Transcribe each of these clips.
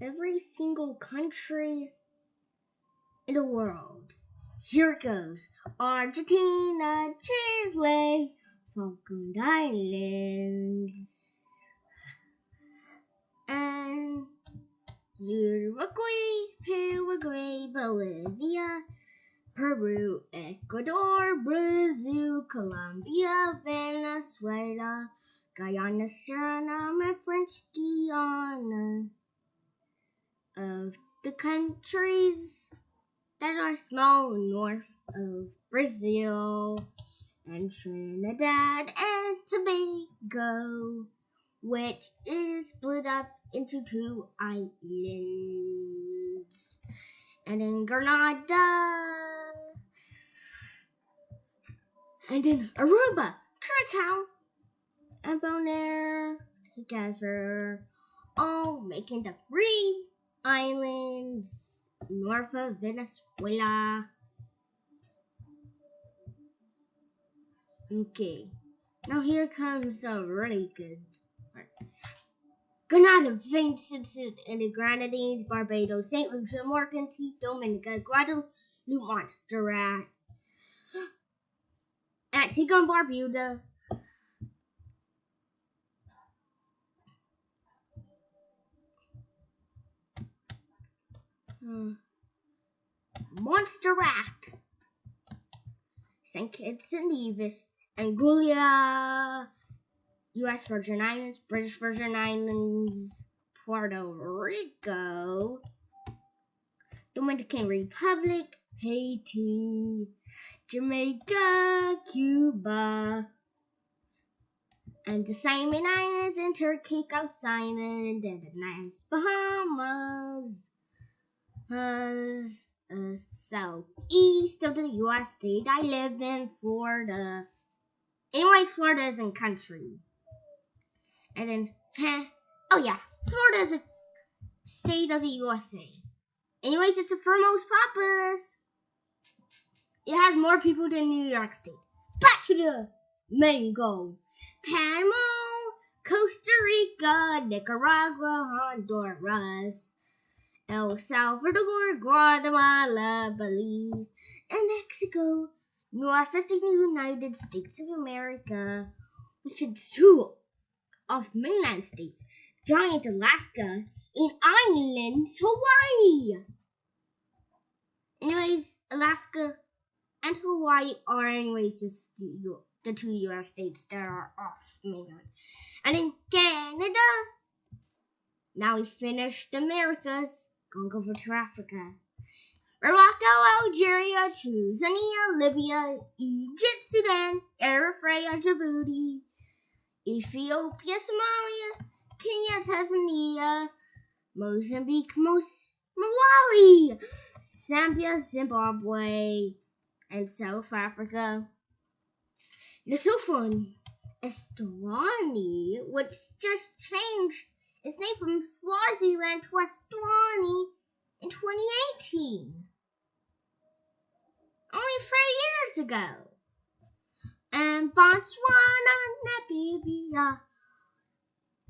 every single country in the world. Here it goes. Argentina, Chile, Falkland Islands, and Uruguay, Paraguay, Bolivia, Peru, Ecuador, Brazil, Colombia, Venezuela, Guyana, Suriname, and French Guiana. Of the countries that are small north of Brazil and Trinidad and Tobago, which is split up into 2 islands. And in Grenada, and in Aruba, Curacao, and Bonaire together, all making the 3 islands north of Venezuela. Okay, now here comes a really good part. Grenada, St. Vincent and the Grenadines, Barbados, St. Lucia, Martinique, Dominica, Guadeloupe, Montserrat, Antigua and Barbuda, Montserrat, St. Kitts and Nevis, Anguilla, U.S. Virgin Islands, British Virgin Islands, Puerto Rico, Dominican Republic, Haiti, Jamaica, Cuba, and the Simon Islands and Turkey, Gulf Island, and the nice Bahamas. Southeast of the U.S. state I live in, Florida. Anyways, Florida is a country. And then, Florida is a state of the USA. Anyways, it's the most populous. It has more people than New York State. Back to the main goal. Panama, Costa Rica, Nicaragua, Honduras, El Salvador, Guatemala, Belize, and Mexico. North is the United States of America, which is 2 of mainland states, giant Alaska, and islands Hawaii. Anyways, Alaska and Hawaii are just the 2 U.S. states that are off mainland. And in Canada, now we finished the Americas. Gonna go over to Africa. Morocco, Algeria, Tanzania, Libya, Egypt, Sudan, Eritrea, Djibouti, Ethiopia, Somalia, Kenya, Tanzania, Mozambique, Malawi, Zambia, Zimbabwe, and South Africa. Lesotho and Eswatini, which just changed its name from Swaziland to Eswatini in 2018. Only 3 years ago. And Botswana, Namibia,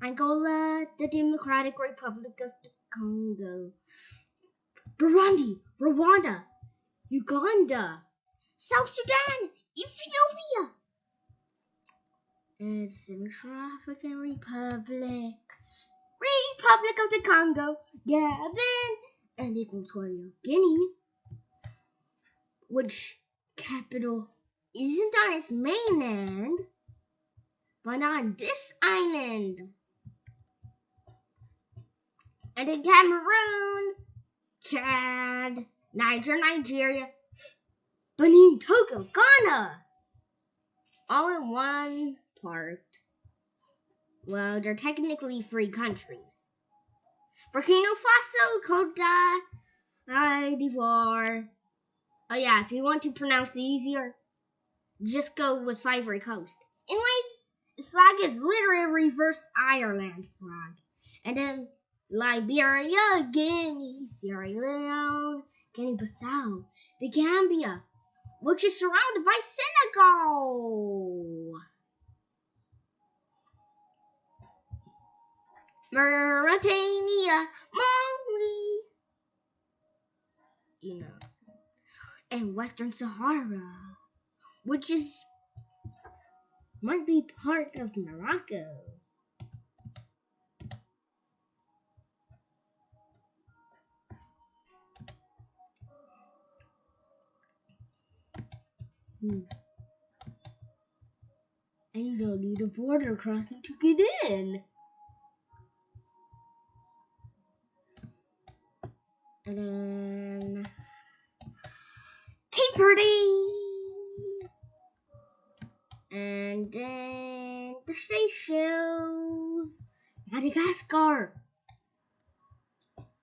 Angola, the Democratic Republic of the Congo, Burundi, Rwanda, Uganda, South Sudan, Ethiopia, and Central African Republic, Republic of the Congo, Gabon, and Equatorial Guinea, which capital isn't on its mainland, but on this island. And in Cameroon, Chad, Nigeria, Benin, Togo, Ghana, all in one part. Well, they're technically 3 countries. Burkina Faso, Côte d'Ivoire. Oh yeah, if you want to pronounce it easier, just go with Ivory Coast. Anyways, this flag is literally a reverse Ireland flag. And then Liberia, Guinea, Sierra Leone, Guinea-Bissau, the Gambia, which is surrounded by Senegal. Mauritania, and Western Sahara, which might be part of Morocco. And you don't need a border crossing to get in. And then Cape Verde. And then the Seychelles, Madagascar,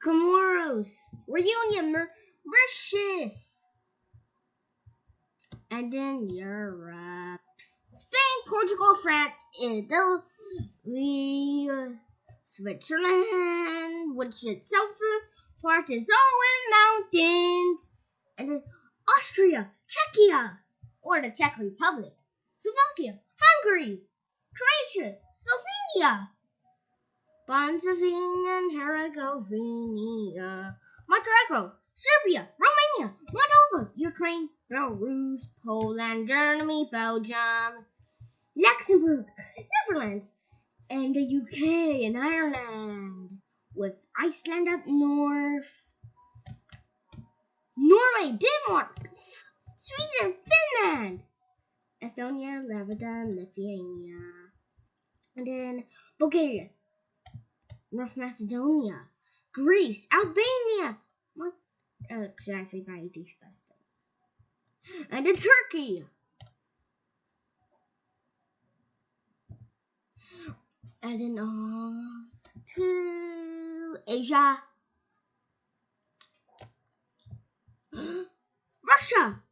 Comoros, Reunion, Mauritius, and then Europe, Spain, Portugal, France, Italy, Switzerland, which itself part is all in mountains, and then Austria, Czechia, or the Czech Republic, Slovakia, Hungary, Croatia, Slovenia, Bosnia and Herzegovina, Montenegro, Serbia, Romania, Moldova, Ukraine, Belarus, Poland, Germany, Belgium, Luxembourg, Netherlands, and the UK and Ireland, with Iceland up north, Norway, Denmark, Sweden, Finland, Estonia, Latvia, Lithuania, and then Bulgaria, North Macedonia, Greece, Albania. I think I disgusting. And then Turkey. And then to Asia. Russia,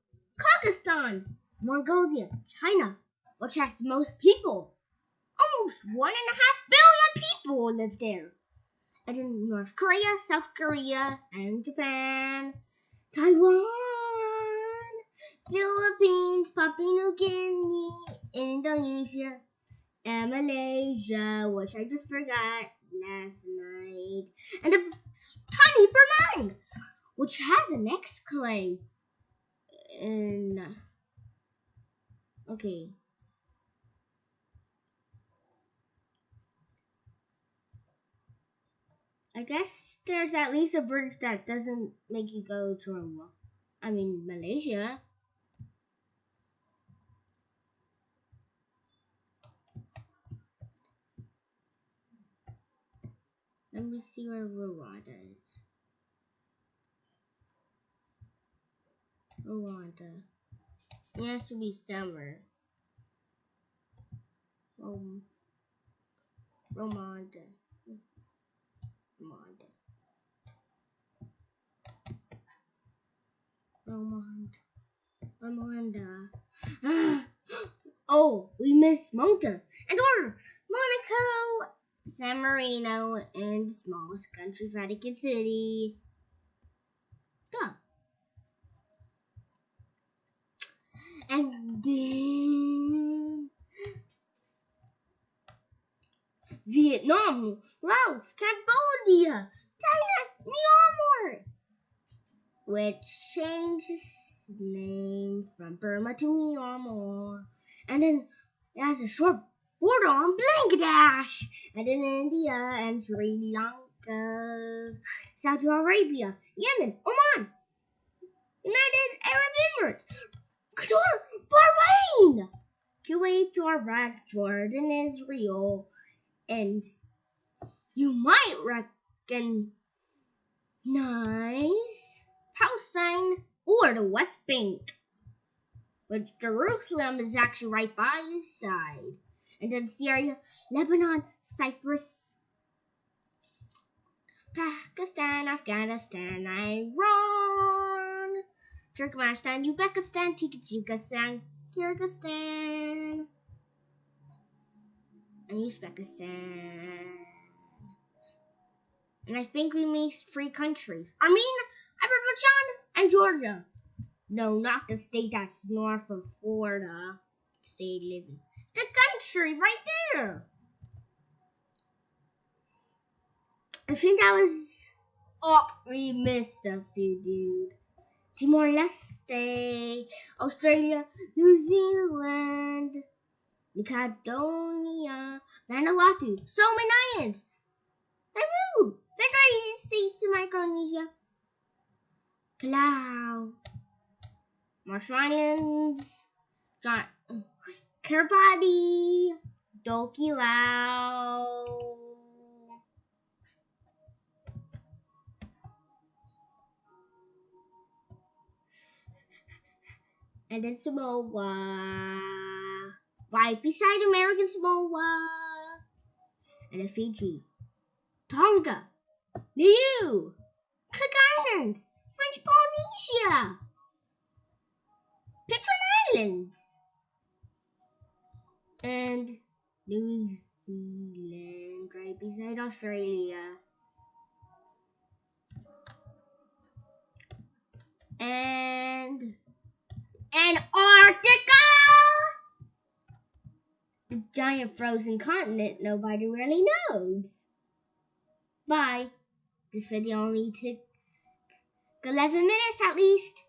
Kazakhstan, Mongolia, China, which has the most people. Almost 1.5 billion people live there. And then North Korea, South Korea, and Japan, Taiwan, Philippines, Papua New Guinea, Indonesia, and Malaysia, which I just forgot last night, and a tiny Brunei, which has an exclave. And okay. I guess there's at least a bridge that doesn't make you go to Malaysia. Let me see where Rwanda is. Rwanda. It has to be somewhere. Rwanda. Oh, we missed Malta, Andorra, Monaco, San Marino, and the smallest country, Vatican City. Go. And then Vietnam, Laos, Cambodia, Thailand, Myanmar, which changes name from Burma to Myanmar, and then it has a short border on Bangladesh, and then India and Sri Lanka, Saudi Arabia, Yemen, Oman, United Arab Emirates, Qatar, Bahrain, Kuwait, Iraq, Jordan, Israel, and you might recognize Palestine or the West Bank, which Jerusalem is actually right by his side. And then Syria, Lebanon, Cyprus, Pakistan, Afghanistan, Iran, Turkmenistan, Uzbekistan, Tajikistan, Kyrgyzstan, and Uzbekistan. And I think we missed 3 countries. Armenia, Azerbaijan, and Georgia. No, not the state that's north of Florida. State living. The country right there. I think that was... Oh, we missed a few, dude. Timor-Leste, Australia, New Zealand, New Caledonia, Vanuatu, Solomon Islands, Nauru, Federation States of Micronesia, Palau, Marshall Islands, Kiribati, Tokelau, and then Samoa, right beside American Samoa, and then Fiji, Tonga, Niue, Cook Islands, French Polynesia, Pitcairn Islands, and New Zealand, right beside Australia, and Antarctica, the giant frozen continent nobody really knows. Bye. This video only took 11 minutes at least.